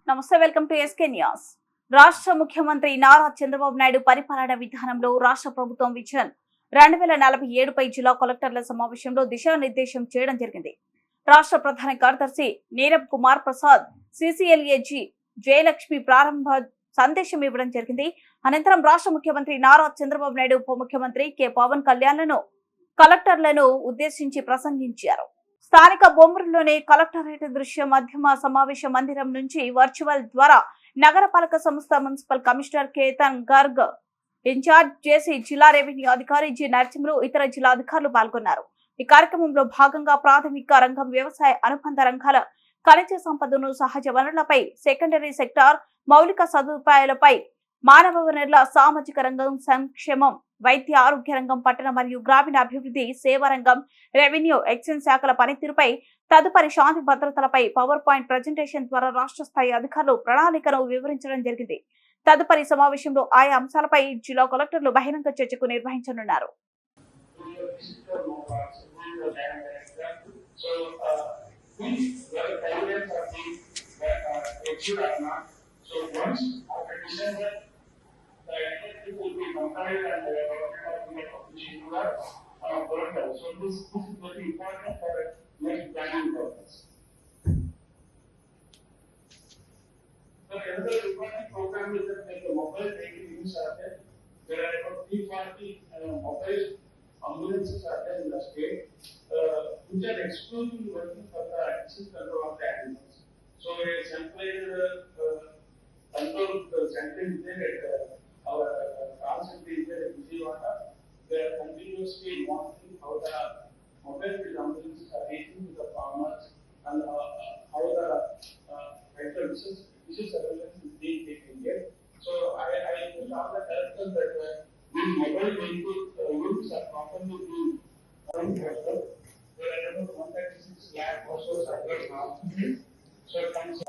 నమస్తే, welcome to SK news. రాష్ట్ర ముఖ్యమంత్రి నారా చంద్రబాబు నాయుడు పరిపాలన విధానంలో రాష్ట్ర ప్రభుత్వం విజన్ 2047పై జిల్లా కలెక్టర్ల సమావేశంలో దిశానిర్దేశం చేయడం జరిగింది. రాష్ట్ర ప్రధాన కార్యదర్శి నీరబ్ కుమార్ ప్రసాద్, సిసిఎల్ఏజీ జయలక్ష్మి ప్రారంభ సందేశం ఇవ్వడం జరిగింది. అనంతరం రాష్ట్ర ముఖ్యమంత్రి నారా చంద్రబాబు నాయుడు, ఉప ముఖ్యమంత్రి కె పవన్ కళ్యాణ్లను కలెక్టర్లను ఉద్దేశించి ప్రసంగించారు. స్థానిక బొమ్మరులోని కలెక్టరేట్ దృశ్య మాధ్యమ సమావేశ మందిరం నుంచి వర్చువల్ ద్వారా నగరపాలక సంస్థ municipal commissioner Ketan Garg, incharge JC జిల్లా రెవెన్యూ అధికారి జి నరసింహులు, ఇతర జిల్లా అధికారులు పాల్గొన్నారు. ఈ కార్యక్రమంలో భాగంగా ప్రాథమిక రంగం, వ్యవసాయ అనుబంధ రంగాల, ఖనిజ సంపదను, సహజ వనరులపై, సెకండరీ సెక్టార్ మౌలిక సదుపాయాలపై, మానవ వనరుల, సామాజిక రంగం, సంక్షేమం, వైద్య ఆరోగ్య రంగం, పట్టణ మరియు గ్రామీణ అభివృద్ధి, సేవా రంగం, రెవెన్యూ, ఎక్సైజ్ శాఖల పనితీరుపై, తదుపరి శాంతి భద్రతలపై పవర్ పాయింట్ ప్రజెంటేషన్ ద్వారా రాష్ట్ర స్థాయి అధికారులు ప్రణాళికను వివరించడం జరిగింది. తదుపరి సమావేశంలో ఆయా అంశాలపై జిల్లా కలెక్టర్లు బహిరంగ చర్చకు నిర్వహించనున్నారు. It will be compiled and so this is very important for the next planning purpose. So another important program is that the mobile vehicle units are there. There are about 340 mobile ambulances are there in the state, which are exclusively working for the disease control of the animals. So a centralized control center is there at our concept is there at Vijayawada. They are continuously monitoring how the mobile ambulances are reaching to the farmers and how the medical disease surveillance is being taken care. So I will all the directors that these mobile vehicle units are properly being run well. There are about 136 lakh households are there now. So thanks.